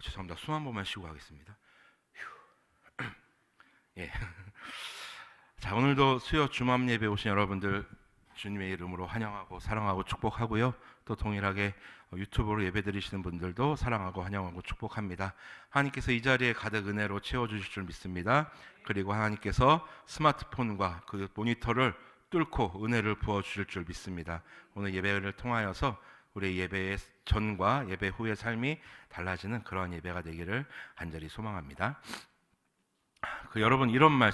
죄송합니다. 숨 한 번만 쉬고 가겠습니다. 예. 자, 오늘도 수요 주맘 예배 오신 여러분들 주님의 이름으로 환영하고 사랑하고 축복하고요. 또 동일하게 유튜브로 예배 드리시는 분들도 사랑하고 환영하고 축복합니다. 하나님께서 이 자리에 가득 은혜로 채워주실 줄 믿습니다. 그리고 하나님께서 스마트폰과 그 모니터를 뚫고 은혜를 부어주실 줄 믿습니다. 오늘 예배를 통하여서 우리 예배의 전과 예배 후의 삶이 달라지는 그러한 예배가 되기를 간절히 소망합니다. 여러분 이런 말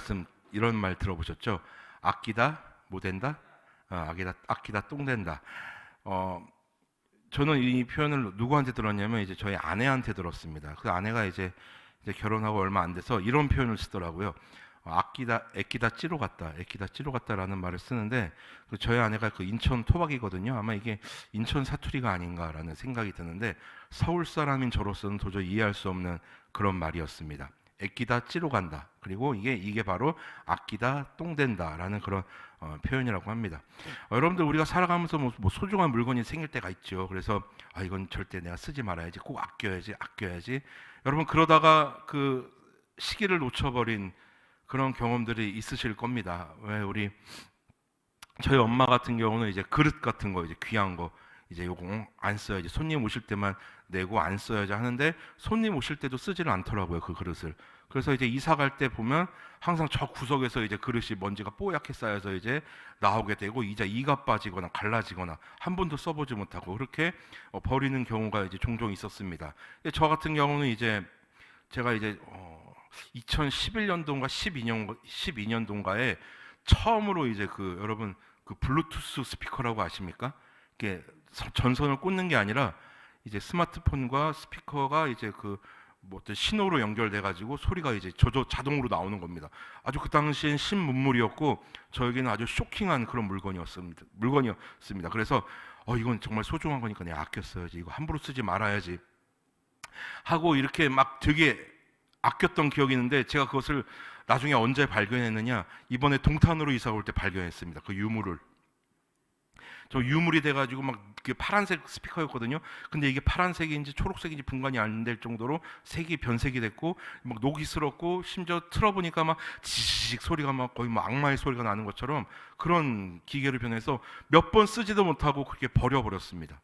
들어보셨죠? 아끼다 뭐 된다? 아끼다 똥 된다. 저는 이 표현을 누구한테 들었냐면 이제 저희 아내한테 들었습니다. 그 아내가 이제 결혼하고 얼마 안 돼서 이런 표현을 쓰더라고요. 애끼다 찌로 갔다라는 말을 쓰는데 저희 아내가 그 인천 토박이거든요. 아마 이게 인천 사투리가 아닌가라는 생각이 드는데 서울 사람인 저로서는 도저히 이해할 수 없는 그런 말이었습니다. 애끼다 찌로 간다. 그리고 이게 바로 아끼다 똥 된다라는 그런 표현이라고 합니다. 여러분들 우리가 살아가면서 뭐 소중한 물건이 생길 때가 있죠. 그래서 이건 절대 내가 쓰지 말아야지, 꼭 아껴야지. 여러분 그러다가 그 시기를 놓쳐버린 그런 경험들이 있으실 겁니다. 왜 저희 엄마 같은 경우는 이제 그릇 같은 거 이제 귀한 거 이제 요거 안 써야지, 손님 오실 때만 내고 안 써야지 하는데 손님 오실 때도 쓰지를 않더라고요, 그 그릇을. 그래서 이제 이사 갈 때 보면 항상 저 구석에서 이제 그릇이 먼지가 뽀얗게 쌓여서 이제 나오게 되고 이제 이가 빠지거나 갈라지거나 한 번도 써보지 못하고 그렇게 버리는 경우가 이제 종종 있었습니다. 저 같은 경우는 이제 제가 이제 2011년도인가 12년도인가에 처음으로 이제 여러분 그 블루투스 스피커라고 아십니까? 이게 전선을 꽂는 게 아니라 이제 스마트폰과 스피커가 이제 뭐 어떤 신호로 연결돼 가지고 소리가 이제 자동으로 나오는 겁니다. 아주 그 당시엔 신문물이었고 저에게는 아주 쇼킹한 그런 물건이었습니다. 그래서 이건 정말 소중한 거니까 내가 아껴 써야지, 이거 함부로 쓰지 말아야지 하고 이렇게 막 되게 아꼈던 기억이 있는데 제가 그것을 나중에 언제 발견했느냐, 이번에 동탄으로 이사 올 때 발견했습니다. 그 유물을. 저 유물이 돼가지고 막 파란색 스피커였거든요. 근데 이게 파란색인지 초록색인지 분간이 안 될 정도로 색이 변색이 됐고 막 녹이스럽고 심지어 틀어보니까 막 지직 소리가 막 거의 뭐 악마의 소리가 나는 것처럼 그런 기계를 변해서 몇 번 쓰지도 못하고 그렇게 버려버렸습니다.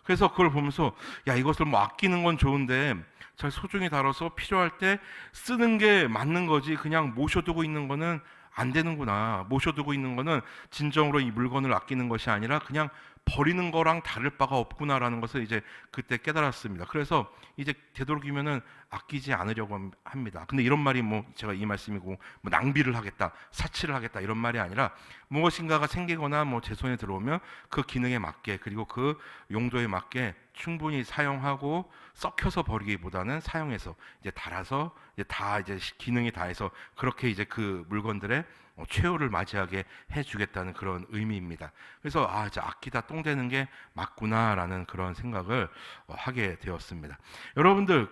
그래서 그걸 보면서 이것을 뭐 아끼는 건 좋은데 잘 소중히 다뤄서 필요할 때 쓰는 게 맞는 거지, 그냥 모셔두고 있는 거는 안 되는구나. 모셔두고 있는 거는 진정으로 이 물건을 아끼는 것이 아니라 그냥 버리는 거랑 다를 바가 없구나라는 것을 이제 그때 깨달았습니다. 그래서 이제 되도록이면은 아끼지 않으려고 합니다. 근데 이런 말이 제가 이 말씀이고 낭비를 하겠다, 사치를 하겠다 이런 말이 아니라 무엇인가가 생기거나 제 손에 들어오면 그 기능에 맞게 그리고 그 용도에 맞게 충분히 사용하고 썩혀서 버리기보다는 사용해서 이제 달아서 이제 기능이 다해서 그렇게 이제 그 물건들의 최후를 맞이하게 해주겠다는 그런 의미입니다. 그래서 이제 아끼다 똥 되는 게 맞구나라는 그런 생각을 하게 되었습니다. 여러분들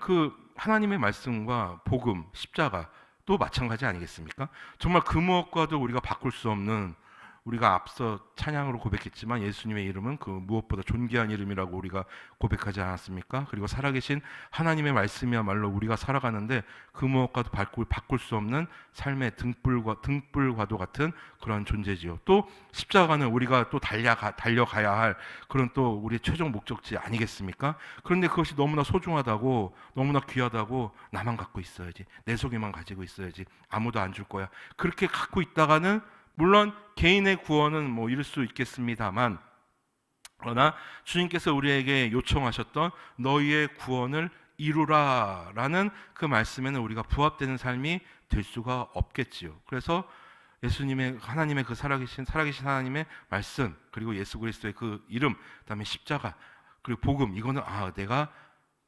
하나님의 말씀과 복음, 십자가 또 마찬가지 아니겠습니까? 정말 그 무엇과도 우리가 바꿀 수 없는, 우리가 앞서 찬양으로 고백했지만 예수님의 이름은 그 무엇보다 존귀한 이름이라고 우리가 고백하지 않았습니까? 그리고 살아계신 하나님의 말씀이야말로 우리가 살아가는데 그 무엇과도 바꿀 수 없는 삶의 등불과도 같은 그런 존재지요. 또 십자가는 우리가 또 달려가야 할 그런 또 우리의 최종 목적지 아니겠습니까? 그런데 그것이 너무나 소중하다고, 너무나 귀하다고 나만 갖고 있어야지, 내 속에만 가지고 있어야지, 아무도 안 줄 거야, 그렇게 갖고 있다가는 물론 개인의 구원은 이룰 수 있겠습니다만, 그러나 주님께서 우리에게 요청하셨던 너희의 구원을 이루라라는 그 말씀에는 우리가 부합되는 삶이 될 수가 없겠지요. 그래서 하나님의 그 살아계신 하나님의 말씀, 그리고 예수 그리스도의 그 이름, 그다음에 십자가, 그리고 복음, 이거는 내가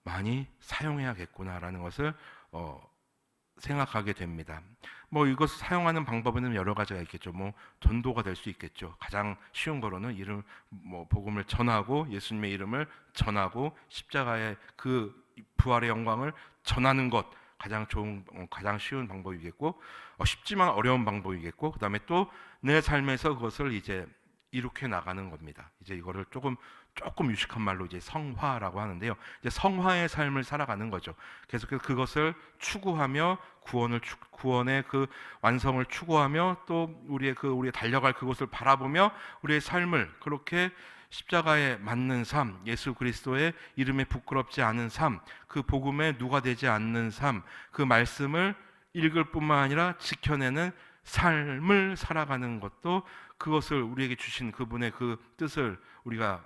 많이 사용해야겠구나라는 것을 생각하게 됩니다. 이것을 사용하는 방법에는 여러 가지가 있겠죠. 전도가 될 수 있겠죠. 가장 쉬운 거로는 복음을 전하고 예수님의 이름을 전하고 십자가의 그 부활의 영광을 전하는 것, 가장 쉬운 방법이겠고, 쉽지만 어려운 방법이겠고, 그다음에 또 내 삶에서 그것을 이제 이룩해 나가는 겁니다. 이제 이거를 조금 조금 유식한 말로 이제 성화라고 하는데요. 이제 성화의 삶을 살아가는 거죠. 계속해서 그것을 추구하며 구원의 그 완성을 추구하며 또 우리의 달려갈 그것을 바라보며 우리의 삶을 그렇게 십자가에 맞는 삶, 예수 그리스도의 이름에 부끄럽지 않은 삶, 그 복음에 누가 되지 않는 삶, 그 말씀을 읽을 뿐만 아니라 지켜내는 삶을 살아가는 것도 그것을 우리에게 주신 그분의 그 뜻을 우리가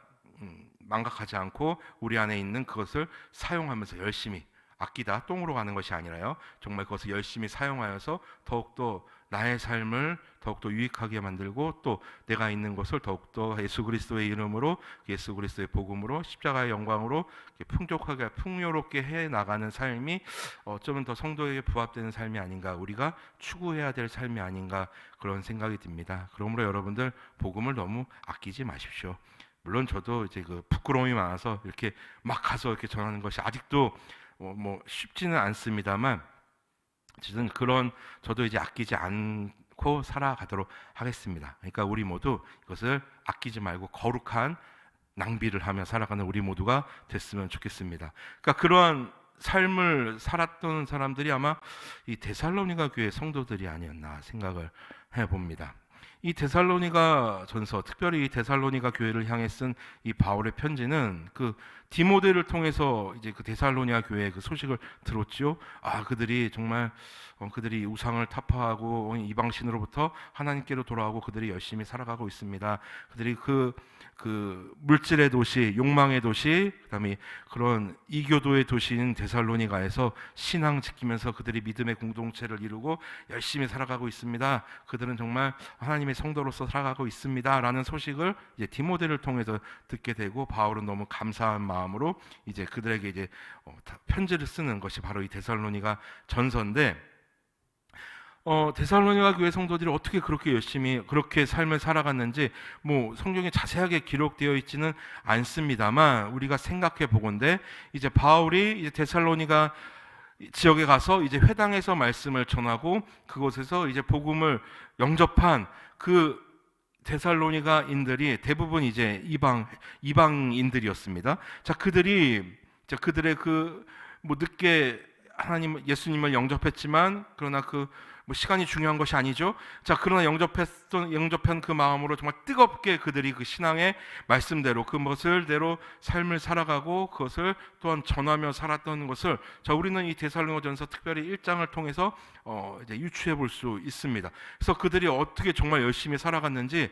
망각하지 않고 우리 안에 있는 그것을 사용하면서 열심히 아끼다 똥으로 가는 것이 아니라요, 정말 그것을 열심히 사용하여서 더욱더 나의 삶을 더욱더 유익하게 만들고 또 내가 있는 것을 더욱더 예수 그리스도의 이름으로, 예수 그리스도의 복음으로, 십자가의 영광으로 풍족하게 풍요롭게 해 나가는 삶이 어쩌면 더 성도에게 부합되는 삶이 아닌가, 우리가 추구해야 될 삶이 아닌가, 그런 생각이 듭니다. 그러므로 여러분들 복음을 너무 아끼지 마십시오. 물론 저도 이제 그 부끄러움이 많아서 이렇게 막 가서 이렇게 전하는 것이 아직도 뭐 쉽지는 않습니다만, 어쨌든 그런 저도 이제 아끼지 않고 살아가도록 하겠습니다. 그러니까 우리 모두 이것을 아끼지 말고 거룩한 낭비를 하며 살아가는 우리 모두가 됐으면 좋겠습니다. 그러니까 그러한 삶을 살았던 사람들이 아마 이 데살로니가 교회 성도들이 아니었나 생각을 해봅니다. 이 데살로니가 전서, 특별히 이 데살로니가 교회를 향해 쓴 이 바울의 편지는 그 디모데를 통해서 이제 그 데살로니가 교회의 그 소식을 들었지요. 그들이 정말 그들이 우상을 타파하고 이방신으로부터 하나님께로 돌아오고 그들이 열심히 살아가고 있습니다. 그들이 그 물질의 도시, 욕망의 도시, 그다음에 그런 이교도의 도시인 데살로니가에서 신앙 지키면서 그들이 믿음의 공동체를 이루고 열심히 살아가고 있습니다. 그들은 정말 하나님의 성도로서 살아가고 있습니다라는 소식을 이제 디모데를 통해서 듣게 되고, 바울은 너무 감사한 마음으로 이제 그들에게 이제 편지를 쓰는 것이 바로 이 데살로니가 전서인데, 데살로니가 교회 성도들이 어떻게 그렇게 열심히 그렇게 삶을 살아갔는지 뭐 성경에 자세하게 기록되어 있지는 않습니다만, 우리가 생각해 보건대 이제 바울이 이제 데살로니가 지역에 가서 이제 회당에서 말씀을 전하고 그곳에서 이제 복음을 영접한 그 데살로니가인들이 대부분 이제 이방인들이었습니다. 자, 그들의 뭐 늦게 예수님을 영접했지만, 그러나 뭐 시간이 중요한 것이 아니죠. 자, 그러나 영접한 그 마음으로 정말 뜨겁게 그들이 그 신앙의 말씀대로 그것을대로 삶을 살아가고 그것을 또한 전하며 살았던 것을, 자, 우리는 이 데살로니가전서 특별히 1장을 통해서 이제 유추해 볼 수 있습니다. 그래서 그들이 어떻게 정말 열심히 살아갔는지,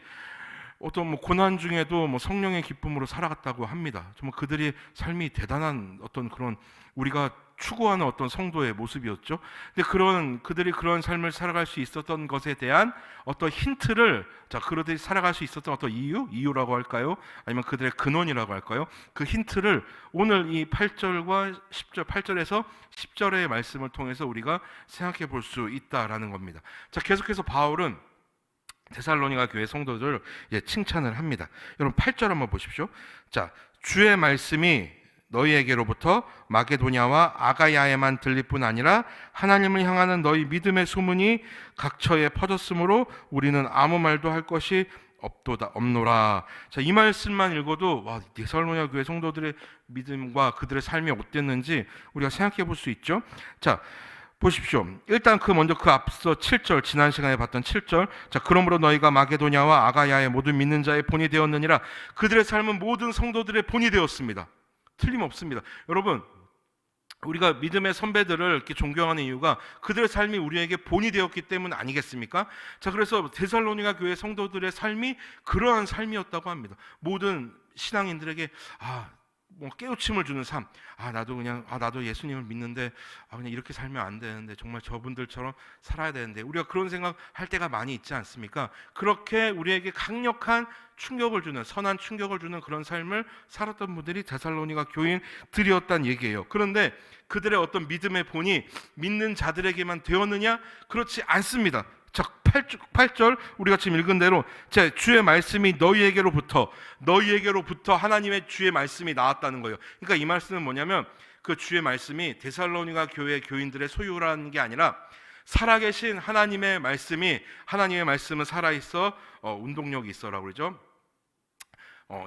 어떤 뭐 고난 중에도 뭐 성령의 기쁨으로 살아갔다고 합니다. 정말 그들의 삶이 대단한 어떤 그런 우리가 추구하는 어떤 성도의 모습이었죠. 근데 그들이 그런 삶을 살아갈 수 있었던 것에 대한 어떤 힌트를, 자, 그들이 살아갈 수 있었던 어떤 이유라고 할까요? 아니면 그들의 근원이라고 할까요? 그 힌트를 오늘 이 8절과 10절, 8절에서 10절의 말씀을 통해서 우리가 생각해 볼 수 있다라는 겁니다. 자, 계속해서 바울은 데살로니가 교회 성도들을 칭찬을 합니다. 여러분 8절 한번 보십시오. 자, 주의 말씀이 너희에게로부터 마게도냐와 아가야에만 들릴 뿐 아니라 하나님을 향하는 너희 믿음의 소문이 각처에 퍼졌으므로 우리는 아무 말도 할 것이 없노라. 자, 이 말씀만 읽어도 데살로니가 교회 성도들의 믿음과 그들의 삶이 어땠는지 우리가 생각해 볼 수 있죠. 자, 보십시오. 일단 먼저 그 앞서 7절, 지난 시간에 봤던 7절. 자, 그러므로 너희가 마게도냐와 아가야의 모든 믿는 자의 본이 되었느니라. 그들의 삶은 모든 성도들의 본이 되었습니다. 틀림없습니다. 여러분, 우리가 믿음의 선배들을 이렇게 존경하는 이유가 그들의 삶이 우리에게 본이 되었기 때문 아니겠습니까? 자, 그래서 데살로니가 교회 성도들의 삶이 그러한 삶이었다고 합니다. 모든 신앙인들에게 뭐 깨우침을 주는 삶. 나도 예수님을 믿는데 그냥 이렇게 살면 안 되는데, 정말 저분들처럼 살아야 되는데, 우리가 그런 생각할 때가 많이 있지 않습니까? 그렇게 우리에게 강력한 충격을 주는, 선한 충격을 주는 그런 삶을 살았던 분들이 데살로니가 교인들이었다는 얘기예요. 그런데 그들의 어떤 믿음의 본이 믿는 자들에게만 되었느냐? 그렇지 않습니다. 자, 8절 우리가 지금 읽은 대로, 자, 주의 말씀이 너희에게로부터 하나님의 주의 말씀이 나왔다는 거예요. 그러니까 이 말씀은 뭐냐면, 그 주의 말씀이 데살로니가 교회 교인들의 소유라는 게 아니라 살아계신 하나님의 말씀은 살아있어 운동력이 있어라고 그러죠.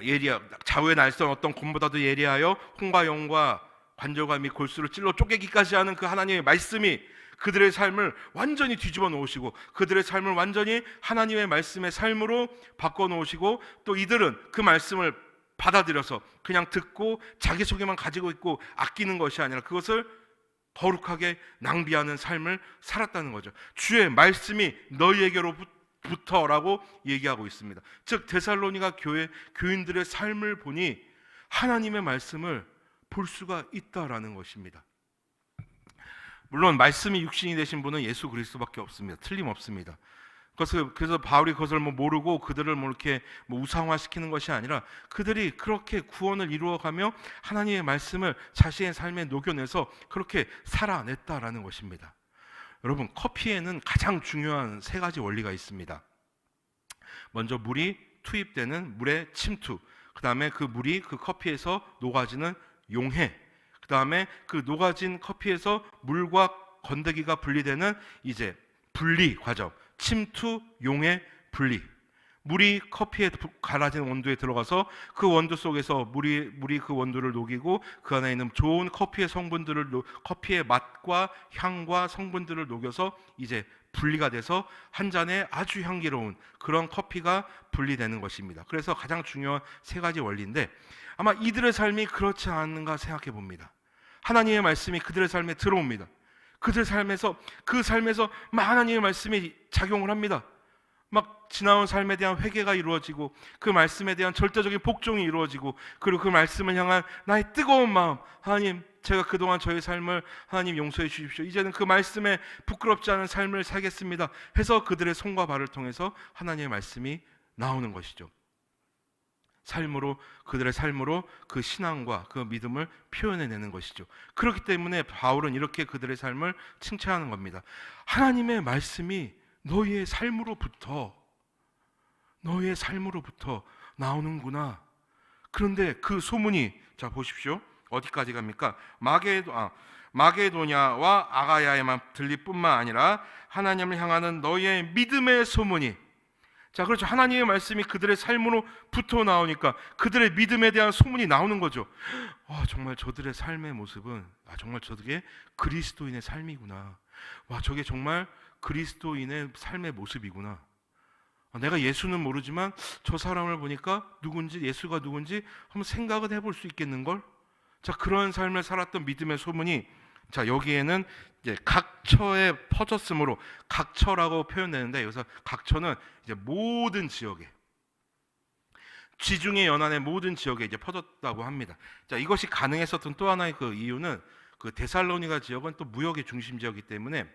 예리하 좌우의 날선 어떤 곰보다도 예리하여 홍과 영과 관절과 및 골수를 찔러 쪼개기까지 하는 그 하나님의 말씀이 그들의 삶을 완전히 뒤집어 놓으시고 그들의 삶을 완전히 하나님의 말씀의 삶으로 바꿔 놓으시고 또 이들은 그 말씀을 받아들여서 그냥 듣고 자기 속에만 가지고 있고 아끼는 것이 아니라 그것을 거룩하게 낭비하는 삶을 살았다는 거죠. 주의 말씀이 너희에게로부터라고 얘기하고 있습니다. 즉 데살로니가 교회 교인들의 삶을 보니 하나님의 말씀을 볼 수가 있다라는 것입니다. 물론 말씀이 육신이 되신 분은 예수 그리스도밖에 없습니다. 틀림없습니다. 그래서 바울이 그것을 모르고 그들을 이렇게 우상화시키는 것이 아니라 그들이 그렇게 구원을 이루어가며 하나님의 말씀을 자신의 삶에 녹여내서 그렇게 살아냈다라는 것입니다. 여러분, 커피에는 가장 중요한 세 가지 원리가 있습니다. 먼저 물이 투입되는 물의 침투, 그 다음에 그 물이 그 커피에서 녹아지는 용해, 그 다음에 그 녹아진 커피에서 물과 건더기가 분리되는 이제 분리 과정, 침투, 용해, 분리. 물이 커피에 갈아진 원두에 들어가서 그 원두 속에서 물이 그 원두를 녹이고 그 안에 있는 좋은 커피의 성분들을 커피의 맛과 향과 성분들을 녹여서 이제 분리가 돼서 한 잔에 아주 향기로운 그런 커피가 분리되는 것입니다. 그래서 가장 중요한 세 가지 원리인데 아마 이들의 삶이 그렇지 않은가 생각해 봅니다. 하나님의 말씀이 그들의 삶에 들어옵니다. 그들 삶에서 그 삶에서 막 하나님의 말씀이 작용을 합니다. 막 지나온 삶에 대한 회개가 이루어지고 그 말씀에 대한 절대적인 복종이 이루어지고 그리고 그 말씀을 향한 나의 뜨거운 마음, 하나님 제가 그동안 저의 삶을 하나님 용서해 주십시오. 이제는 그 말씀에 부끄럽지 않은 삶을 살겠습니다 해서 그들의 손과 발을 통해서 하나님의 말씀이 나오는 것이죠. 삶으로 그들의 삶으로 그 신앙과 그 믿음을 표현해내는 것이죠. 그렇기 때문에 바울은 이렇게 그들의 삶을 칭찬하는 겁니다. 하나님의 말씀이 너희의 삶으로부터 나오는구나. 그런데 그 소문이 자 보십시오. 어디까지 갑니까? 마게도냐와 아가야에만 들릴 뿐만 아니라 하나님을 향하는 너희의 믿음의 소문이 자 그렇죠. 하나님의 말씀이 그들의 삶으로부터 나오니까 그들의 믿음에 대한 소문이 나오는 거죠. 정말 저들의 삶의 모습은 정말 저게 그리스도인의 삶이구나. 저게 정말 그리스도인의 삶의 모습이구나. 내가 예수는 모르지만 저 사람을 보니까 예수가 누군지 한번 생각은 해볼 수 있겠는걸? 자 그런 삶을 살았던 믿음의 소문이 자 여기에는 이제 각처에 퍼졌으므로 각처라고 표현되는데 여기서 각처는 이제 모든 지역에 지중해 연안의 모든 지역에 이제 퍼졌다고 합니다. 자 이것이 가능했었던 또 하나의 그 이유는 그 데살로니가 지역은 또 무역의 중심 지역이기 때문에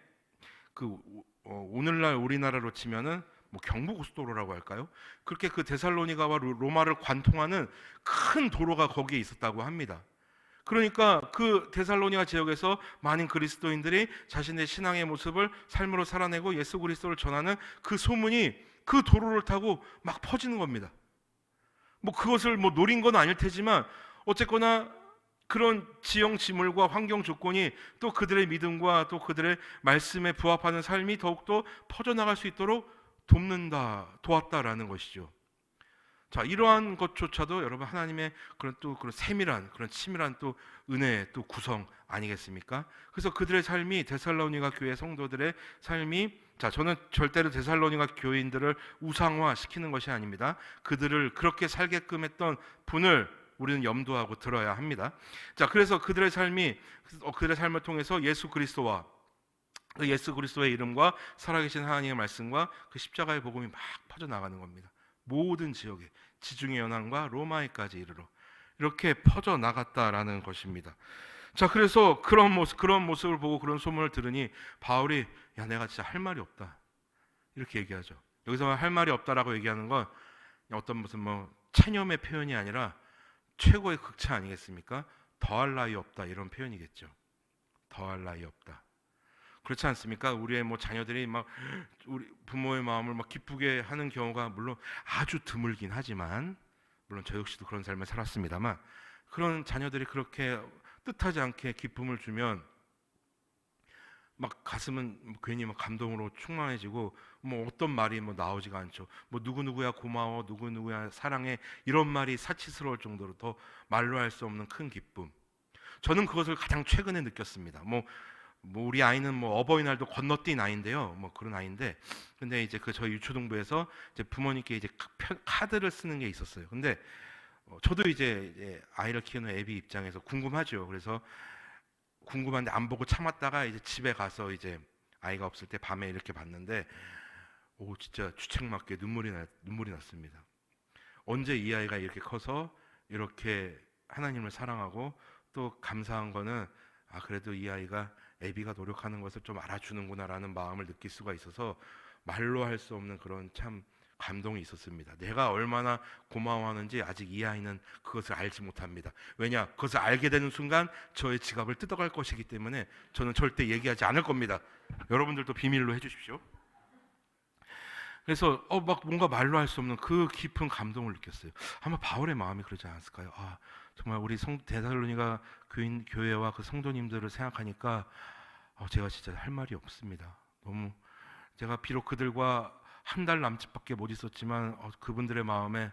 오늘날 우리나라로 치면은 경부고속도로라고 할까요? 그렇게 그 데살로니가와 로마를 관통하는 큰 도로가 거기에 있었다고 합니다. 그러니까 그 데살로니가 지역에서 많은 그리스도인들이 자신의 신앙의 모습을 삶으로 살아내고 예수 그리스도를 전하는 그 소문이 그 도로를 타고 막 퍼지는 겁니다. 그것을 노린 건 아닐 테지만 어쨌거나 그런 지형지물과 환경 조건이 또 그들의 믿음과 또 그들의 말씀에 부합하는 삶이 더욱더 퍼져나갈 수 있도록 도왔다라는 것이죠. 자, 이러한 것조차도 여러분 하나님의 그런 세밀한 그런 치밀한 또 은혜의 또 구성 아니겠습니까? 그래서 그들의 삶이 데살로니가 교회 성도들의 삶이 자, 저는 절대로 데살로니가 교인들을 우상화시키는 것이 아닙니다. 그들을 그렇게 살게끔 했던 분을 우리는 염두하고 들어야 합니다. 자, 그래서 그들의 삶을 통해서 예수 그리스도와 그 예수 그리스도의 이름과 살아계신 하나님의 말씀과 그 십자가의 복음이 막 퍼져나가는 겁니다. 모든 지역에 지중해 연안과 로마에까지 이르러 이렇게 퍼져나갔다라는 것입니다. 자, 그래서 그런 모습을 보고 그런 소문을 들으니 바울이 내가 진짜 할 말이 없다 이렇게 얘기하죠. 여기서 할 말이 없다라고 얘기하는 건 어떤 무슨 체념의 표현이 아니라 최고의 극차 아니겠습니까? 더할 나위 없다 이런 표현이겠죠. 더할 나위 없다. 그렇지 않습니까? 우리의 자녀들이 우리 부모의 마음을 기쁘게 하는 경우가 물론 아주 드물긴 하지만 물론 저 역시도 그런 삶을 살았습니다만 그런 자녀들이 그렇게 뜻하지 않게 기쁨을 주면 막 가슴은 괜히 막 감동으로 충만해지고 뭐 어떤 말이 뭐 나오지가 않죠. 뭐 누구누구야 고마워, 누구누구야 사랑해, 이런 말이 사치스러울 정도로 더 말로 할 수 없는 큰 기쁨. 저는 그것을 가장 최근에 느꼈습니다. 뭐 우리 아이는 뭐 어버이날도 건너뛴 아이인데요. 뭐 그런 아이인데, 근데 이제 그 저희 유초동부에서 이제 부모님께 이제 카드를 쓰는 게 있었어요. 근데 저도 이제 아이를 키우는 애비 입장에서 궁금하죠. 그래서 궁금한데 안 보고 참았다가 이제 집에 가서 이제 아이가 없을 때 밤에 이렇게 봤는데, 오 진짜 주책맞게 눈물이 났습니다. 언제 이 아이가 이렇게 커서 이렇게 하나님을 사랑하고 또 감사한 거는, 아 그래도 이 아이가 애비가 노력하는 것을 좀 알아주는구나라는 마음을 느낄 수가 있어서 말로 할 수 없는 그런 참 감동이 있었습니다. 내가 얼마나 고마워하는지 아직 이 아이는 그것을 알지 못합니다. 왜냐? 그것을 알게 되는 순간 저의 지갑을 뜯어갈 것이기 때문에 저는 절대 얘기하지 않을 겁니다. 여러분들도 비밀로 해주십시오. 그래서 막 뭔가 말로 할 수 없는 그 깊은 감동을 느꼈어요. 아마 바울의 마음이 그러지 않았을까요? 아 정말 우리 데살로니가 교회와 그 성도님들을 생각하니까 제가 진짜 할 말이 없습니다. 너무 제가 비록 그들과 한 달 남짓밖에 못 있었지만 그분들의 마음에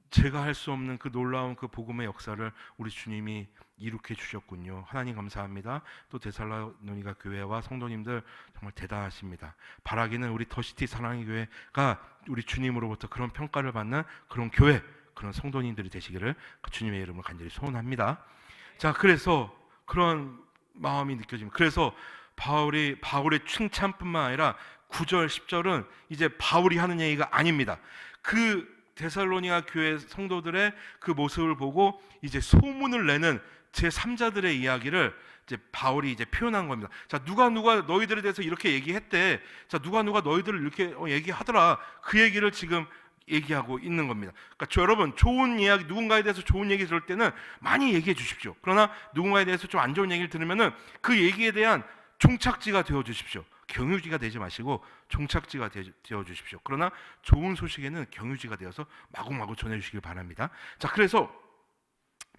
제가 할 수 없는 그 놀라운 그 복음의 역사를 우리 주님이 이룩해 주셨군요. 하나님 감사합니다. 또 데살로니가 교회와 성도님들 정말 대단하십니다. 바라기는 우리 더시티 사랑의 교회가 우리 주님으로부터 그런 평가를 받는 그런 교회, 그런 성도님들이 되시기를 주님의 이름으로 간절히 소원합니다. 자, 그래서 그런 마음이 느껴집니다. 그래서 바울의 칭찬뿐만 아니라 9절, 10절은 이제 바울이 하는 얘기가 아닙니다. 그 데살로니가 교회 성도들의 그 모습을 보고 이제 소문을 내는 제3자들의 이야기를 이제 바울이 이제 표현한 겁니다. 자, 누가 너희들에 대해서 이렇게 얘기했대. 자, 누가 너희들을 이렇게 얘기하더라. 그 얘기를 지금 얘기하고 있는 겁니다. 그러니까 여러분, 좋은 이야기, 누군가에 대해서 좋은 얘기 들을 때는 많이 얘기해 주십시오. 그러나 누군가에 대해서 좀 안 좋은 얘기를 들으면은 그 얘기에 대한 종착지가 되어 주십시오. 경유지가 되지 마시고 종착지가 되어 주십시오. 그러나 좋은 소식에는 경유지가 되어서 마구마구 전해 주시길 바랍니다. 자, 그래서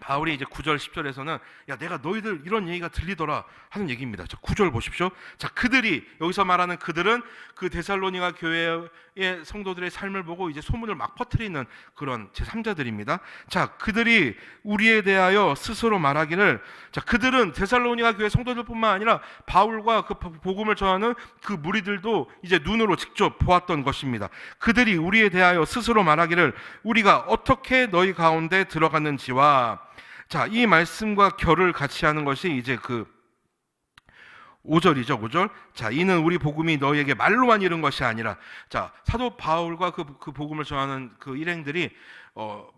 바울이 이제 9절 10절에서는 야 내가 너희들 이런 얘기가 들리더라 하는 얘기입니다. 자, 9절 보십시오. 자, 그들이 여기서 말하는 그들은 그 데살로니가 교회의 성도들의 삶을 보고 이제 소문을 막 퍼뜨리는 그런 제3자들입니다. 자, 그들이 우리에 대하여 스스로 말하기를, 자, 그들은 데살로니가 교회 성도들뿐만 아니라 바울과 그 복음을 전하는 그 무리들도 이제 눈으로 직접 보았던 것입니다. 그들이 우리에 대하여 스스로 말하기를 우리가 어떻게 너희 가운데 들어갔는지와, 자, 이 말씀과 결을 같이 하는 것이 이제 그 5절이죠. 5절. 자, 이는 우리 복음이 너희에게 말로만 이른 것이 아니라, 자, 사도 바울과 그 복음을 전하는 그 일행들이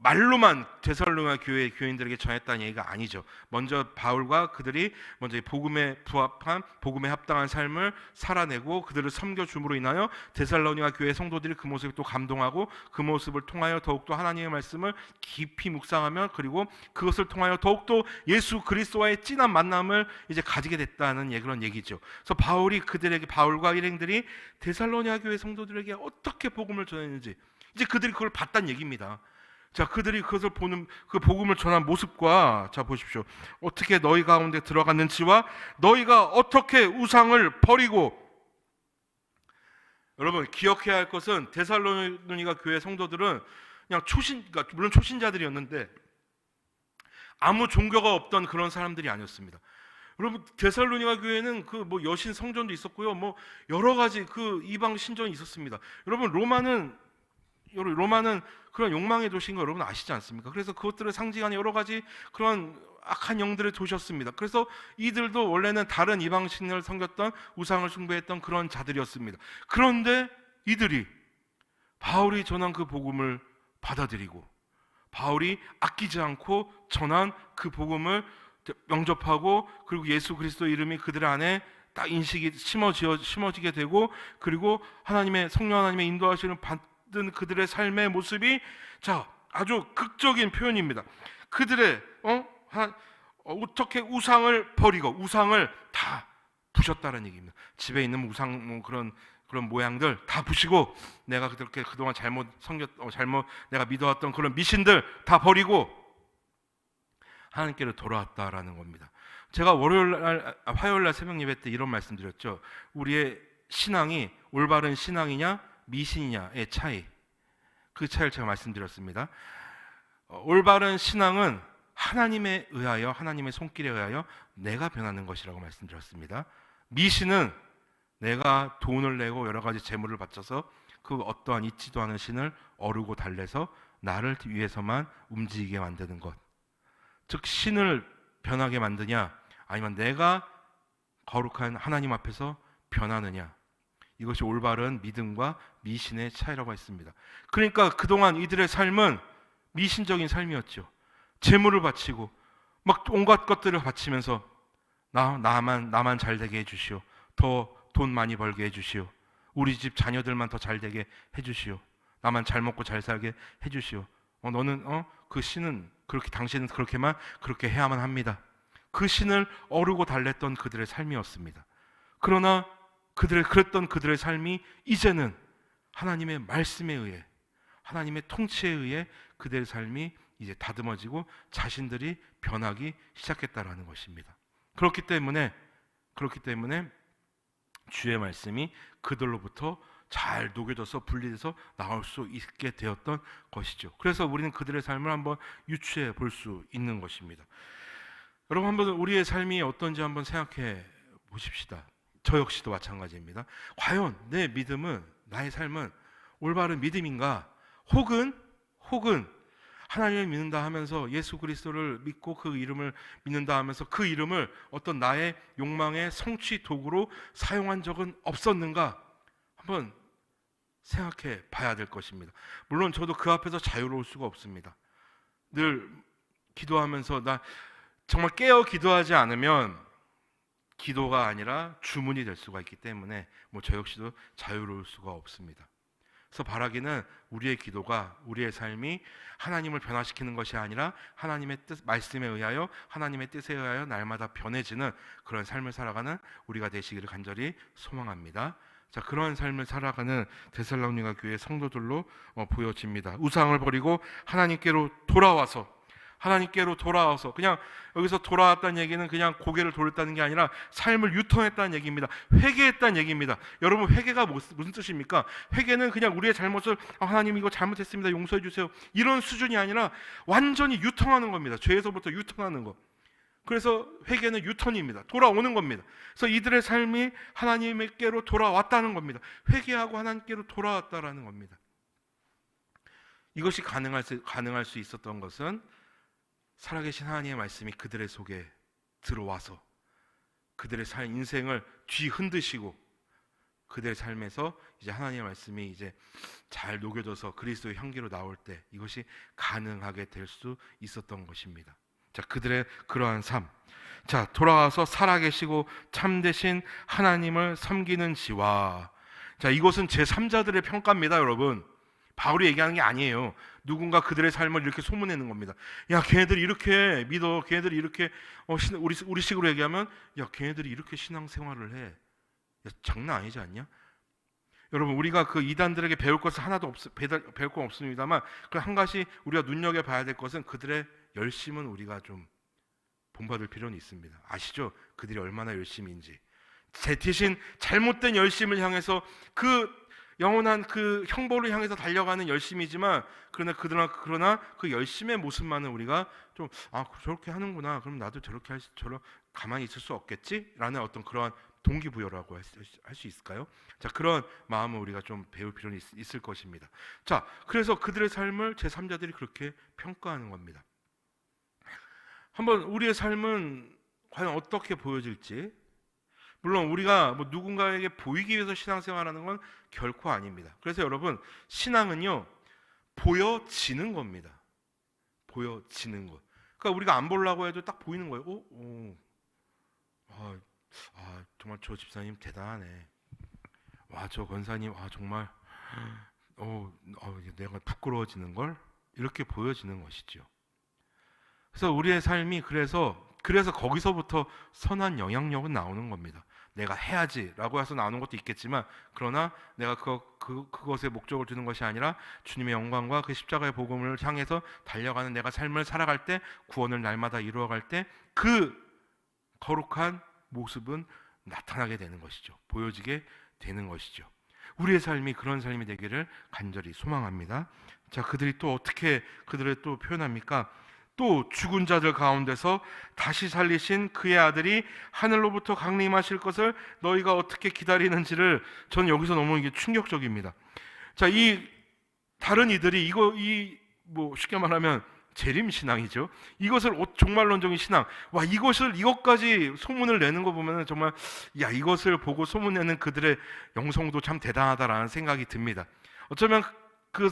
말로만 데살로니가 교회 교인들에게 전했다는 얘기가 아니죠. 먼저 바울과 그들이 먼저 복음에 부합한, 복음에 합당한 삶을 살아내고 그들을 섬겨줌으로 인하여 데살로니가 교회 성도들이 그 모습에 또 감동하고 그 모습을 통하여 더욱더 하나님의 말씀을 깊이 묵상하며, 그리고 그것을 통하여 더욱더 예수 그리스도와의 진한 만남을 이제 가지게 됐다는 그런 얘기죠. 그래서 바울과 일행들이 데살로니가 교회 성도들에게 어떻게 복음을 전했는지 이제 그들이 그걸 봤다는 얘기입니다. 자, 그들이 그것을 보는 그 복음을 전한 모습과, 자 보십시오. 어떻게 너희 가운데 들어갔는지와 너희가 어떻게 우상을 버리고, 여러분 기억해야 할 것은 데살로니가 교회 성도들은 그냥 그러니까 물론 초신자들이었는데 아무 종교가 없던 그런 사람들이 아니었습니다. 여러분 데살로니가 교회는 그 뭐 여신 성전도 있었고요, 뭐 여러 가지 그 이방 신전이 있었습니다. 여러분 로마는 그런 욕망의 도시인 거 여러분 아시지 않습니까? 그래서 그것들을 상징하는 여러 가지 그런 악한 영들의 도시였습니다. 그래서 이들도 원래는 다른 이방신을 섬겼던, 우상을 숭배했던 그런 자들이었습니다. 그런데 이들이 바울이 전한 그 복음을 받아들이고 바울이 아끼지 않고 전한 그 복음을 영접하고, 그리고 예수 그리스도 이름이 그들 안에 딱 인식이 심어지게 되고, 그리고 성령 하나님의 인도하시는 그들의 삶의 모습이, 자, 아주 극적인 표현입니다. 그들의 어떻게 우상을 버리고 우상을 다 부셨다는 얘기입니다. 집에 있는 우상 그런 모양들 다 부시고, 내가 그렇게 그동안 잘못 내가 믿어왔던 그런 미신들 다 버리고 하나님께로 돌아왔다라는 겁니다. 제가 화요일 날 새벽 예배 때 이런 말씀드렸죠. 우리의 신앙이 올바른 신앙이냐 미신이냐의 차이, 그 차이를 제가 말씀드렸습니다. 올바른 신앙은 하나님에 의하여, 하나님의 손길에 의하여 내가 변하는 것이라고 말씀드렸습니다. 미신은 내가 돈을 내고 여러 가지 재물을 바쳐서 그 어떠한 있지도 않은 신을 어루고 달래서 나를 위해서만 움직이게 만드는 것. 즉 신을 변하게 만드냐 아니면 내가 거룩한 하나님 앞에서 변하느냐, 이것이 올바른 믿음과 미신의 차이라고 했습니다. 그러니까 그동안 이들의 삶은 미신적인 삶이었죠. 재물을 바치고 막 온갖 것들을 바치면서 나만 잘 되게 해주시오, 더 돈 많이 벌게 해주시오, 우리 집 자녀들만 더 잘 되게 해주시오, 나만 잘 먹고 잘 살게 해주시오. 너는 그 신은 그렇게, 당신은 그렇게 해야만 합니다. 그 신을 어르고 달랬던 그들의 삶이었습니다. 그러나 그랬던 그들의 삶이 이제는 하나님의 말씀에 의해, 하나님의 통치에 의해 그들의 삶이 이제 다듬어지고 자신들이 변하기 시작했다라는 것입니다. 그렇기 때문에 주의 말씀이 그들로부터 잘 녹여져서 분리돼서 나올 수 있게 되었던 것이죠. 그래서 우리는 그들의 삶을 한번 유추해 볼 수 있는 것입니다. 여러분, 한번 우리의 삶이 어떤지 한번 생각해 보십시다. 저 역시도 마찬가지입니다. 과연 내 믿음은, 나의 삶은 올바른 믿음인가? 혹은 하나님을 믿는다 하면서 예수 그리스도를 믿고 그 이름을 믿는다 하면서 그 이름을 어떤 나의 욕망의 성취 도구로 사용한 적은 없었는가? 한번 생각해 봐야 될 것입니다. 물론 저도 그 앞에서 자유로울 수가 없습니다. 늘 기도하면서 나 정말 깨어 기도하지 않으면 기도가 아니라 주문이 될 수가 있기 때문에 저 역시도 자유로울 수가 없습니다. 그래서 바라기는 우리의 기도가, 우리의 삶이 하나님을 변화시키는 것이 아니라 하나님의 뜻, 말씀에 의하여, 하나님의 뜻에 의하여 날마다 변해지는 그런 삶을 살아가는 우리가 되시기를 간절히 소망합니다. 자, 그런 삶을 살아가는 데살로니가 교회 성도들로 보여집니다. 우상을 버리고 하나님께로 돌아와서 그냥 여기서 돌아왔다는 얘기는 그냥 고개를 돌렸다는 게 아니라 삶을 유턴했다는 얘기입니다. 회개했다는 얘기입니다. 여러분, 회개가 무슨 뜻입니까? 회개는 그냥 우리의 잘못을 하나님 이거 잘못했습니다, 용서해 주세요, 이런 수준이 아니라 완전히 유턴하는 겁니다. 죄에서부터 유턴하는 것. 그래서 회개는 유턴입니다. 돌아오는 겁니다. 그래서 이들의 삶이 하나님께로 돌아왔다는 겁니다. 회개하고 하나님께로 돌아왔다라는 겁니다. 이것이 가능할 수 있었던 것은 살아계신 하나님의 말씀이 그들의 속에 들어와서 그들의 인생을 뒤흔드시고 그들의 삶에서 이제 하나님의 말씀이 이제 잘 녹여져서 그리스도의 향기로 나올 때 이것이 가능하게 될 수 있었던 것입니다. 자, 그들의 그러한 삶. 자, 돌아와서 살아계시고 참되신 하나님을 섬기는 지와. 자, 이것은 제3자들의 평가입니다, 여러분. 바울이 얘기하는 게 아니에요. 누군가 그들의 삶을 이렇게 소문내는 겁니다. 야, 걔네들이 이렇게 믿어, 걔네들이 이렇게 우리식으로 얘기하면 야, 걔네들이 이렇게 신앙생활을 해. 야, 장난 아니지 않냐? 여러분, 우리가 그 이단들에게 배울 것은 하나도 배울 건 없습니다만 그 한 가지 우리가 눈여겨봐야 될 것은 그들의 열심은 우리가 좀 본받을 필요는 있습니다. 아시죠? 그들이 얼마나 열심인지. 대신 잘못된 열심을 향해서 그 영원한 그 형벌을 향해서 달려가는 열심이지만 그러나 그 열심의 모습만은 우리가 좀 저렇게 하는구나, 그럼 나도 저렇게 가만히 있을 수 없겠지라는 어떤 그러한 동기부여라고 할 수 있을까요? 자, 그런 마음을 우리가 좀 배울 필요는 있을 것입니다. 자, 그래서 그들의 삶을 제3자들이 그렇게 평가하는 겁니다. 한번 우리의 삶은 과연 어떻게 보여질지, 물론 우리가 누군가에게 보이기 위해서 신앙생활하는 건 결코 아닙니다. 그래서 여러분, 신앙은요 보여지는 겁니다. 보여지는 것. 그러니까 우리가 안 보려고 해도 딱 보이는 거예요. 정말 저 집사님 대단하네. 와, 저 권사님 정말 내가 부끄러워지는 걸 이렇게 보여지는 것이죠. 그래서 우리의 삶이 그래서 거기서부터 선한 영향력은 나오는 겁니다. 내가 해야지라고 해서 나오는 것도 있겠지만, 그러나 내가 그것에 목적을 두는 것이 아니라 주님의 영광과 그 십자가의 복음을 향해서 달려가는 내가 삶을 살아갈 때, 구원을 날마다 이루어갈 때 그 거룩한 모습은 나타나게 되는 것이죠. 보여지게 되는 것이죠. 우리의 삶이 그런 삶이 되기를 간절히 소망합니다. 자, 그들이 또 어떻게 그들을 또 표현합니까? 또 죽은 자들 가운데서 다시 살리신 그의 아들이 하늘로부터 강림하실 것을 너희가 어떻게 기다리는지를, 저는 여기서 너무 이게 충격적입니다. 자, 이 다른 이들이 뭐 쉽게 말하면 재림 신앙이죠. 이것을 종말론적인 신앙. 와, 이것까지 소문을 내는 거 보면은 정말, 야, 이것을 보고 소문내는 그들의 영성도 참 대단하다라는 생각이 듭니다. 어쩌면 그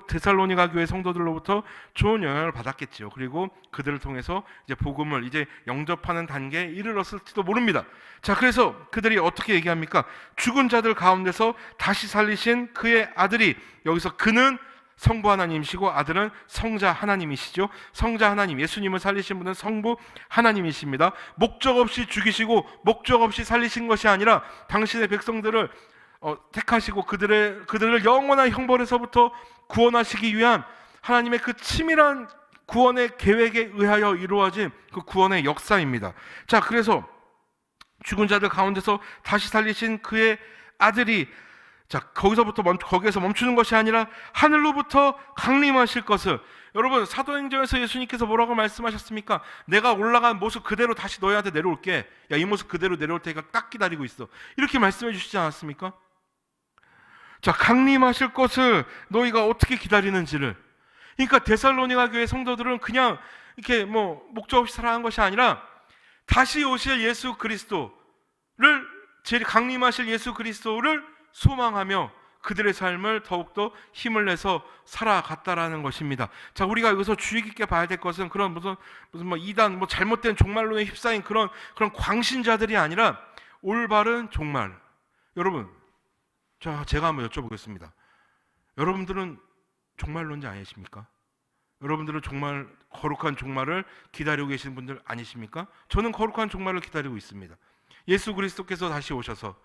데살로니가 교회 성도들로부터 좋은 영향을 받았겠죠. 그리고 그들을 통해서 이제 복음을 이제 영접하는 단계에 이르렀을지도 모릅니다. 자, 그래서 그들이 어떻게 얘기합니까? 죽은 자들 가운데서 다시 살리신 그의 아들이, 여기서 그는 성부 하나님이시고 아들은 성자 하나님이시죠. 성자 하나님, 예수님을 살리신 분은 성부 하나님이십니다. 목적 없이 죽이시고 목적 없이 살리신 것이 아니라 당신의 백성들을 택하시고 그들을 영원한 형벌에서부터 구원하시기 위한 하나님의 그 치밀한 구원의 계획에 의하여 이루어진 그 구원의 역사입니다. 자, 그래서 죽은 자들 가운데서 다시 살리신 그의 아들이, 자, 거기에서 멈추는 것이 아니라 하늘로부터 강림하실 것을, 여러분, 사도행전에서 예수님께서 뭐라고 말씀하셨습니까? 내가 올라간 모습 그대로 다시 너희한테 내려올게. 야, 이 모습 그대로 내려올 테니까 딱 기다리고 있어. 이렇게 말씀해 주시지 않았습니까? 자, 강림하실 것을 너희가 어떻게 기다리는지를. 그러니까 데살로니가 교회 성도들은 그냥 이렇게 뭐 목적 없이 살아간 것이 아니라 다시 오실 예수 그리스도를, 강림하실 예수 그리스도를 소망하며 그들의 삶을 더욱더 힘을 내서 살아갔다라는 것입니다. 자, 우리가 여기서 주의 깊게 봐야 될 것은 그런 무슨 뭐 이단, 뭐 잘못된 종말론에 휩싸인 그런 광신자들이 아니라 올바른 종말. 여러분, 자, 제가 한번 여쭤보겠습니다. 여러분들은 종말론자 아니십니까? 여러분들은 정말 거룩한 종말을 기다리고 계시는 분들 아니십니까? 저는 거룩한 종말을 기다리고 있습니다. 예수 그리스도께서 다시 오셔서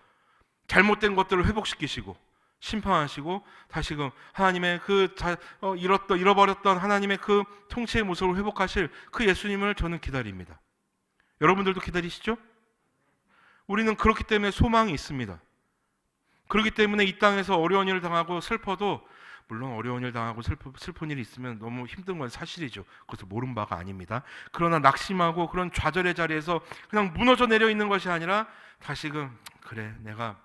잘못된 것들을 회복시키시고 심판하시고 다시금 하나님의 잃어버렸던 하나님의 그 통치의 모습을 회복하실 그 예수님을 저는 기다립니다. 여러분들도 기다리시죠? 우리는 그렇기 때문에 소망이 있습니다. 그렇기 때문에 이 땅에서 어려운 일을 당하고 슬퍼도, 물론 어려운 일 당하고 슬픈 일이 있으면 너무 힘든 건 사실이죠. 그것을 모른 바가 아닙니다. 그러나 낙심하고 그런 좌절의 자리에서 그냥 무너져 내려 있는 것이 아니라 다시금, 그래, 내가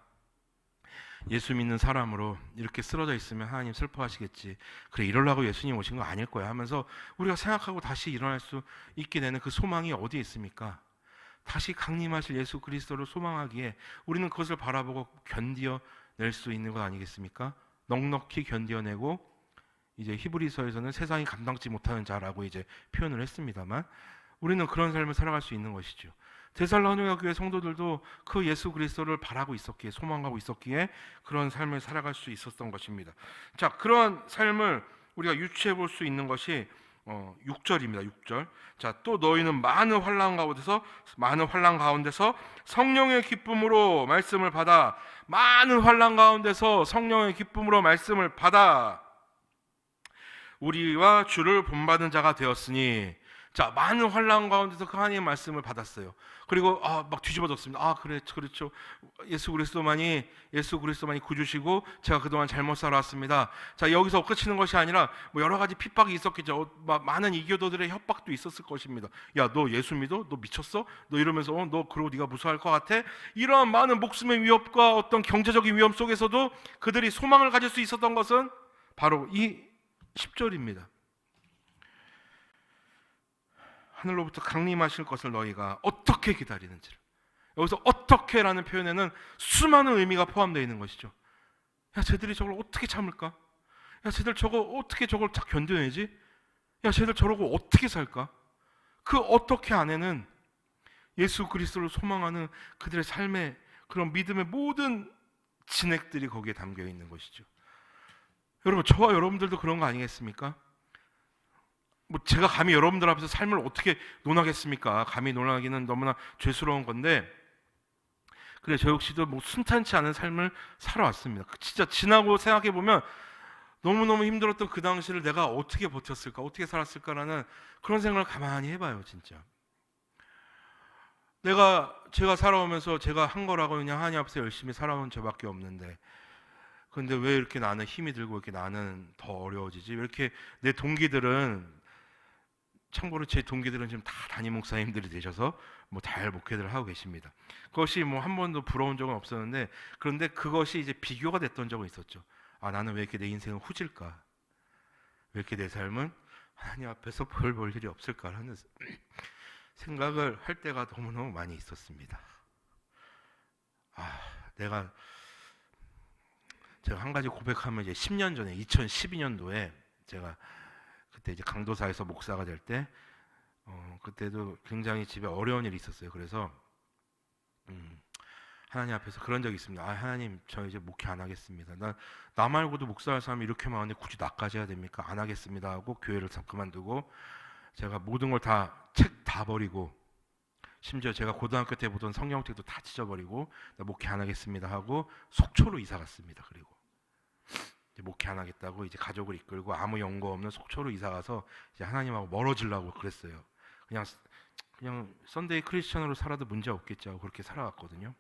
예수 믿는 사람으로 이렇게 쓰러져 있으면 하나님 슬퍼하시겠지. 그래, 이러려고 예수님 오신 거 아닐 거야 하면서 우리가 생각하고 다시 일어날 수 있게 되는 그 소망이 어디에 있습니까? 다시 강림하실 예수 그리스도를 소망하기에 우리는 그것을 바라보고 견디어낼 수 있는 것 아니겠습니까? 넉넉히 견디어내고, 이제 히브리서에서는 세상이 감당치 못하는 자라고 이제 표현을 했습니다만, 우리는 그런 삶을 살아갈 수 있는 것이죠. 데살로니가 교회 성도들도 그 예수 그리스도를 바라고 있었기에, 소망하고 있었기에 그런 삶을 살아갈 수 있었던 것입니다. 자, 그런 삶을 우리가 유추해 볼 수 있는 것이 6절입니다. 6절. 자, 또 너희는 많은 환난 가운데서 성령의 기쁨으로 말씀을 받아. 많은 환난 가운데서 성령의 기쁨으로 말씀을 받아 우리와 주를 본받은 자가 되었으니. 자, 많은 환난 가운데서 그 하나님의 말씀을 받았어요. 그리고 막 뒤집어졌습니다. 그래, 그렇죠. 예수 그리스도만이 구주시고 제가 그동안 잘못 살아왔습니다. 자, 여기서 엎어치는 것이 아니라 뭐 여러 가지 핍박이 있었겠죠. 많은 이교도들의 협박도 있었을 것입니다. 야, 너 예수 믿어? 너 미쳤어? 너 이러면서 너 그러고 네가 무서워할 것 같아? 이러한 많은 목숨의 위협과 어떤 경제적인 위험 속에서도 그들이 소망을 가질 수 있었던 것은 바로 이 10절입니다. 하늘로부터 강림하실 것을 너희가 어떻게 기다리는지를. 여기서 어떻게라는 표현에는 수많은 의미가 포함되어 있는 것이죠. 야, 쟤들이 저걸 어떻게 참을까? 야, 쟤들 어떻게 저걸 다 견뎌내지? 야, 쟤들 저러고 어떻게 살까? 그 어떻게 안에는 예수 그리스도를 소망하는 그들의 삶의 그런 믿음의 모든 진액들이 거기에 담겨 있는 것이죠. 여러분, 저와 여러분들도 그런 거 아니겠습니까? 뭐 제가 감히 여러분들 앞에서 삶을 어떻게 논하겠습니까? 감히 논하기는 너무나 죄스러운 건데, 그래 저 역시도 뭐 순탄치 않은 삶을 살아왔습니다. 진짜 지나고 생각해 보면 너무너무 힘들었던 그 당시를 내가 어떻게 버텼을까, 어떻게 살았을까라는 그런 생각을 가만히 해봐요, 진짜. 제가 살아오면서 제가 한 거라고 그냥 하나님 앞에서 열심히 살아온 저밖에 없는데, 근데 왜 이렇게 나는 힘이 들고 이렇게 나는 더 어려워지지? 왜 이렇게 내 동기들은, 참고로 제 동기들은 지금 다 담임 목사님들이 되셔서 뭐 잘 목회를 하고 계십니다. 그것이 뭐 한 번도 부러운 적은 없었는데, 그런데 그것이 이제 비교가 됐던 적은 있었죠. 아, 나는 왜 이렇게 내 인생은 후질까? 왜 이렇게 내 삶은 하나님 앞에서 볼 일이 없을까라는 생각을 할 때가 너무너무 많이 있었습니다. 제가 한 가지 고백하면 이제 10년 전에 2012년도에 제가 그때 이제 강도사에서 목사가 될 때 그때도 굉장히 집에 어려운 일이 있었어요. 그래서 하나님 앞에서 그런 적이 있습니다. 아, 하나님, 저 이제 목회 안 하겠습니다. 나 말고도 목사할 사람이 이렇게 많은데 굳이 나까지 해야 됩니까? 안 하겠습니다 하고 교회를 그만두고 제가 모든 걸 책 다 버리고, 심지어 제가 고등학교 때 보던 성경책도 다 찢어버리고 나 목회 안 하겠습니다 하고 속초로 이사 갔습니다. 그리고 이제 목회 안 하겠다고 이제 가족을 이끌고 아무 연고 없는 속초로 이사 가서 이제 하나님하고 멀어지려고 그랬어요. 그냥 썬데이 크리스천으로 살아도 문제 없겠지 하고 그렇게 살아갔거든요.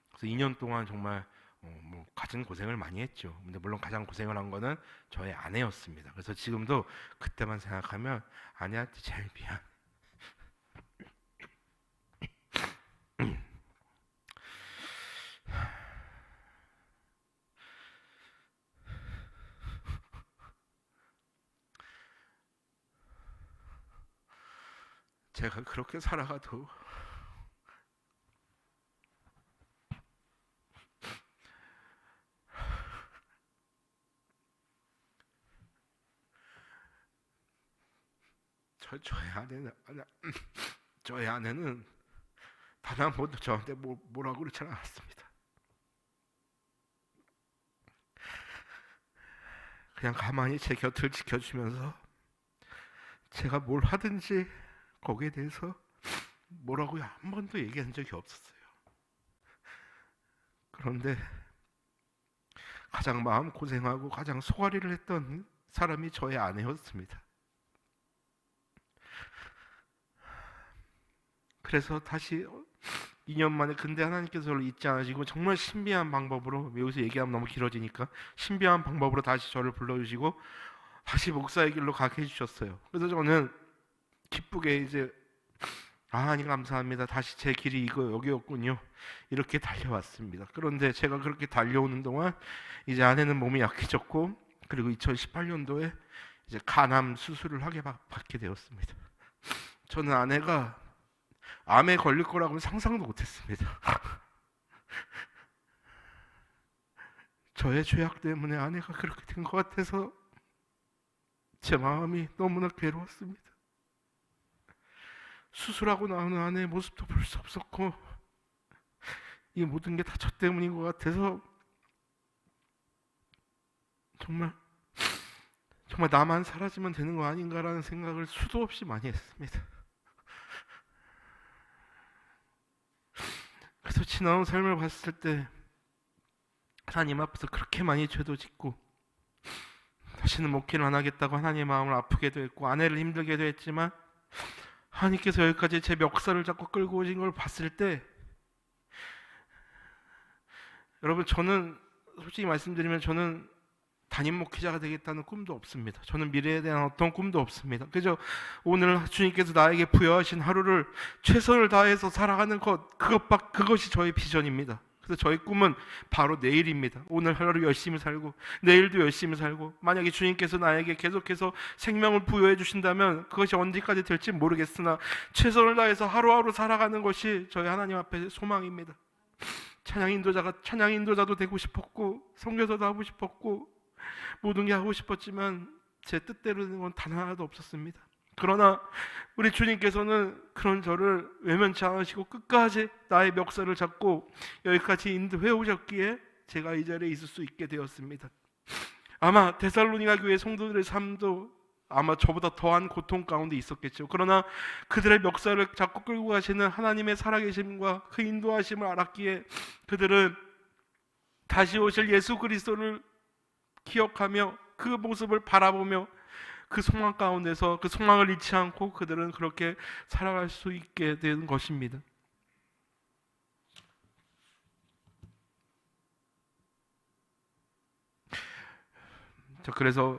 그래서 2년 동안 정말 뭐 가진 고생을 많이 했죠. 근데 물론 가장 고생을 한 거는 저의 아내였습니다. 그래서 지금도 그때만 생각하면 아내한테 제일 미안. 제가 그렇게 살아가도 저의 아내는 단 한 번도 저한테 뭐라고 그러지 않았습니다. 그냥 가만히 제 곁을 지켜주면서 제가 뭘 하든지 거기에 대해서 뭐라고 한 번도 얘기한 적이 없었어요. 그런데 가장 마음 고생하고 가장 소화리를 했던 사람이 저의 아내였습니다. 그래서 다시 2년 만에, 근데 하나님께서 저를 잊지 않으시고 정말 신비한 방법으로, 여기서 얘기하면 너무 길어지니까 신비한 방법으로 다시 저를 불러주시고 다시 목사의 길로 가게 해주셨어요. 그래서 저는 기쁘게 이제 하나님 감사합니다, 다시 제 길이 여기였군요, 이렇게 달려왔습니다. 그런데 제가 그렇게 달려오는 동안 이제 아내는 몸이 약해졌고, 그리고 2018년도에 이제 간암 수술을 받게 되었습니다. 저는 아내가 암에 걸릴 거라고는 상상도 못했습니다. 저의 죄악 때문에 아내가 그렇게 된 것 같아서 제 마음이 너무나 괴로웠습니다. 수술하고 나오는 아내의 모습도 볼 수 없었고, 이 모든 게 다 저 때문인 것 같아서 정말 나만 사라지면 되는 거 아닌가라는 생각을 수도 없이 많이 했습니다. 그래서 지나온 삶을 봤을 때 하나님 앞에서 그렇게 많이 죄도 짓고 다시는 목회를 안 하겠다고 하나님의 마음을 아프게도 했고 아내를 힘들게도 했지만, 하나님께서 여기까지 제 멱살을 잡고 끌고 오신 걸 봤을 때, 여러분, 저는 솔직히 말씀드리면 저는 담임 목회자가 되겠다는 꿈도 없습니다. 저는 미래에 대한 어떤 꿈도 없습니다. 그저 오늘 주님께서 나에게 부여하신 하루를 최선을 다해서 살아가는 그것이 저의 비전입니다. 그래서 저의 꿈은 바로 내일입니다. 오늘 하루 열심히 살고 내일도 열심히 살고, 만약에 주님께서 나에게 계속해서 생명을 부여해 주신다면 그것이 언제까지 될지 모르겠으나 최선을 다해서 하루하루 살아가는 것이 저희 하나님 앞에 소망입니다. 찬양 인도자도 되고 싶었고, 선교사도 하고 싶었고, 모든 게 하고 싶었지만 제 뜻대로 되는 건 단 하나도 없었습니다. 그러나 우리 주님께서는 그런 저를 외면치 않으시고 끝까지 나의 멱살을 잡고 여기까지 인도해 오셨기에 제가 이 자리에 있을 수 있게 되었습니다. 아마 데살로니가 교회 성도들의 삶도 아마 저보다 더한 고통 가운데 있었겠죠. 그러나 그들의 멱살을 잡고 끌고 가시는 하나님의 살아계심과 그 인도하심을 알았기에 그들은 다시 오실 예수 그리스도를 기억하며 그 모습을 바라보며 그 소망 가운데서 그 소망을 잃지 않고 그들은 그렇게 살아갈 수 있게 된 것입니다. 그래서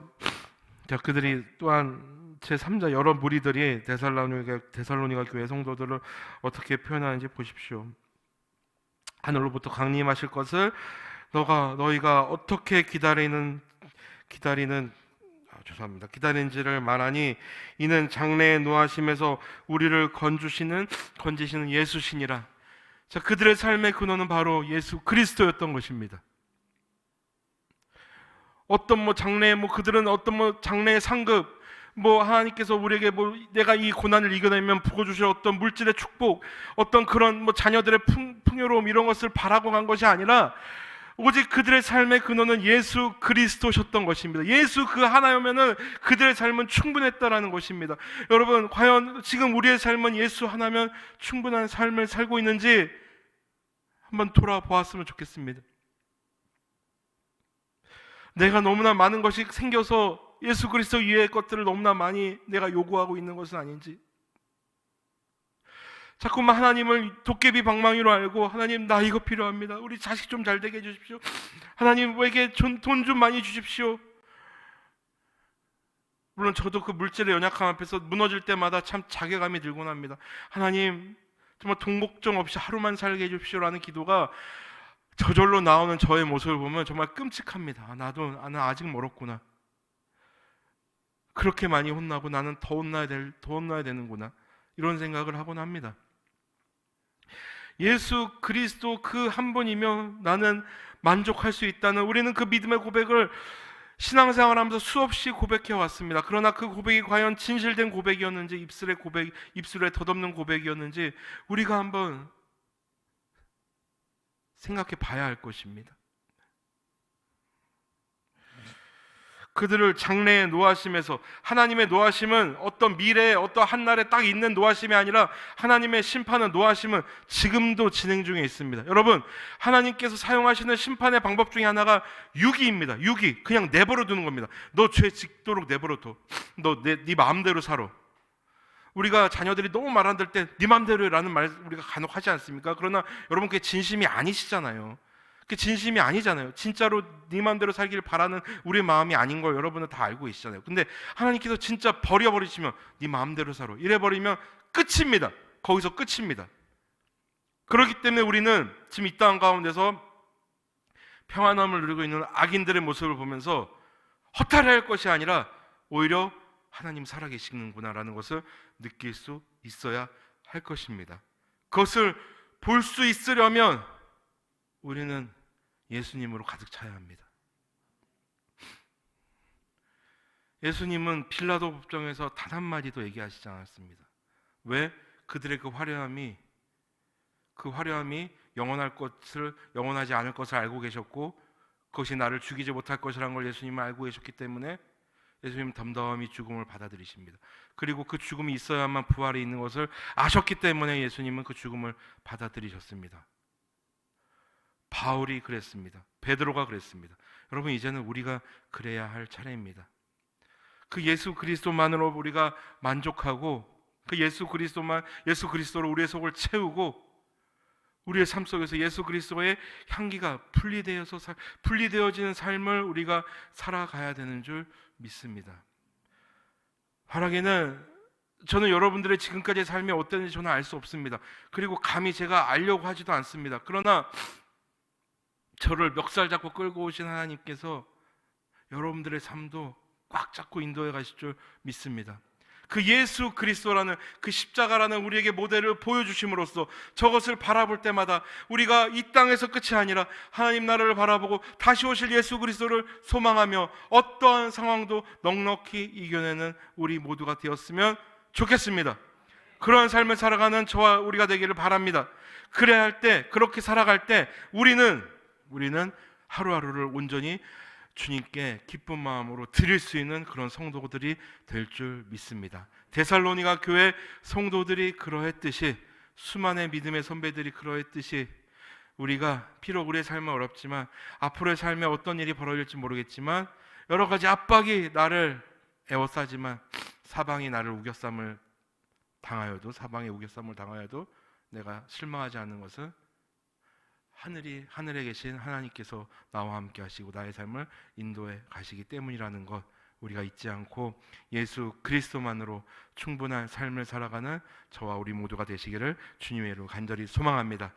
그들이 또한 제3자 여러 무리들이 데살로니가 교회 성도들을 어떻게 표현하는지 보십시오. 하늘로부터 강림하실 것을 너희가 어떻게 기다리는지를 말하니 이는 장래의 노하심에서 우리를 건지시는 예수시니라. 자, 그들의 삶의 근원은 바로 예수 그리스도였던 것입니다. 어떤 그들은 어떤 장래의 상급, 하나님께서 우리에게 내가 이 고난을 이겨내면 부어주실 어떤 물질의 축복, 어떤 그런 자녀들의 풍요로움 이런 것을 바라고 간 것이 아니라 오직 그들의 삶의 근원은 예수 그리스도셨던 것입니다. 예수 그 하나면은 그들의 삶은 충분했다라는 것입니다. 여러분, 과연 지금 우리의 삶은 예수 하나면 충분한 삶을 살고 있는지 한번 돌아보았으면 좋겠습니다. 내가 너무나 많은 것이 생겨서 예수 그리스도 이외의 것들을 너무나 많이 내가 요구하고 있는 것은 아닌지, 자꾸만 하나님을 도깨비 방망이로 알고 하나님 나 이거 필요합니다. 우리 자식 좀 잘 되게 해주십시오. 하나님 우리에게 돈 좀 많이 주십시오. 물론 저도 그 물질의 연약함 앞에서 무너질 때마다 참 자괴감이 들곤 합니다. 하나님 정말 돈 걱정 없이 하루만 살게 해주십시오라는 기도가 저절로 나오는 저의 모습을 보면 정말 끔찍합니다. 나는 아직 멀었구나. 그렇게 많이 혼나고 나는 더 혼나야 되는구나. 이런 생각을 하곤 합니다. 예수 그리스도 그 한 분이면 나는 만족할 수 있다는, 우리는 그 믿음의 고백을 신앙생활하면서 수없이 고백해 왔습니다. 그러나 그 고백이 과연 진실된 고백이었는지, 입술에 덧없는 고백이었는지 우리가 한번 생각해 봐야 할 것입니다. 그들을 장래의 노하심에서, 하나님의 노하심은 어떤 미래에 어떤 한날에 딱 있는 노하심이 아니라 하나님의 심판은, 노하심은 지금도 진행 중에 있습니다. 여러분, 하나님께서 사용하시는 심판의 방법 중에 하나가 유기입니다. 유기, 그냥 내버려 두는 겁니다. 너 죄 짓도록 내버려 둬. 네 마음대로 살아. 우리가 자녀들이 너무 말 안 들 때 네 마음대로라는 말 우리가 간혹 하지 않습니까? 그러나 여러분, 그게 진심이 아니시잖아요. 그게 진심이 아니잖아요. 진짜로 네 마음대로 살기를 바라는 우리의 마음이 아닌 걸 여러분은 다 알고 계시잖아요. 근데 하나님께서 진짜 버려버리시면 네 마음대로 살아, 이래버리면 끝입니다. 거기서 끝입니다. 그렇기 때문에 우리는 지금 이 땅 가운데서 평안함을 누리고 있는 악인들의 모습을 보면서 허탈해할 것이 아니라 오히려 하나님 살아계시는구나라는 것을 느낄 수 있어야 할 것입니다. 그것을 볼 수 있으려면 우리는 예수님으로 가득 차야 합니다. 예수님은 빌라도 법정에서 단 한마디도 얘기하시지 않았습니다. 왜? 그들의 그 화려함이 영원하지 않을 것을 알고 계셨고, 그것이 나를 죽이지 못할 것이라는 걸 예수님은 알고 계셨기 때문에 예수님은 담담히 죽음을 받아들이십니다. 그리고 그 죽음이 있어야만 부활이 있는 것을 아셨기 때문에 예수님은 그 죽음을 받아들이셨습니다. 바울이 그랬습니다. 베드로가 그랬습니다. 여러분, 이제는 우리가 그래야 할 차례입니다. 그 예수 그리스도만으로 우리가 만족하고, 그 예수 그리스도로 우리의 속을 채우고, 우리의 삶 속에서 예수 그리스도의 향기가 분리되어지는 삶을 우리가 살아가야 되는 줄 믿습니다. 바라기는 저는 여러분들의 지금까지의 삶이 어땠는지 저는 알 수 없습니다. 그리고 감히 제가 알려고 하지도 않습니다. 그러나 저를 멱살 잡고 끌고 오신 하나님께서 여러분들의 삶도 꽉 잡고 인도해 가실 줄 믿습니다. 그 예수 그리스도라는 그 십자가라는 우리에게 모델을 보여주심으로써 저것을 바라볼 때마다 우리가 이 땅에서 끝이 아니라 하나님 나라를 바라보고 다시 오실 예수 그리스도를 소망하며 어떠한 상황도 넉넉히 이겨내는 우리 모두가 되었으면 좋겠습니다. 그러한 삶을 살아가는 저와 우리가 되기를 바랍니다. 그렇게 살아갈 때 우리는 하루하루를 온전히 주님께 기쁜 마음으로 드릴 수 있는 그런 성도들이 될 줄 믿습니다. 데살로니가 교회 성도들이 그러했듯이, 수많은 믿음의 선배들이 그러했듯이, 우리가 비록 우리의 삶은 어렵지만, 앞으로의 삶에 어떤 일이 벌어질지 모르겠지만, 여러 가지 압박이 나를 에워싸지만, 사방이 나를 우겨쌈을 당하여도 내가 실망하지 않는 것은 하늘에 계신 하나님께서 나와 함께 하시고 나의 삶을 인도해 가시기 때문이라는 것, 우리가 잊지 않고 예수 그리스도만으로 충분한 삶을 살아가는 저와 우리 모두가 되시기를 주님의 이름으로 간절히 소망합니다.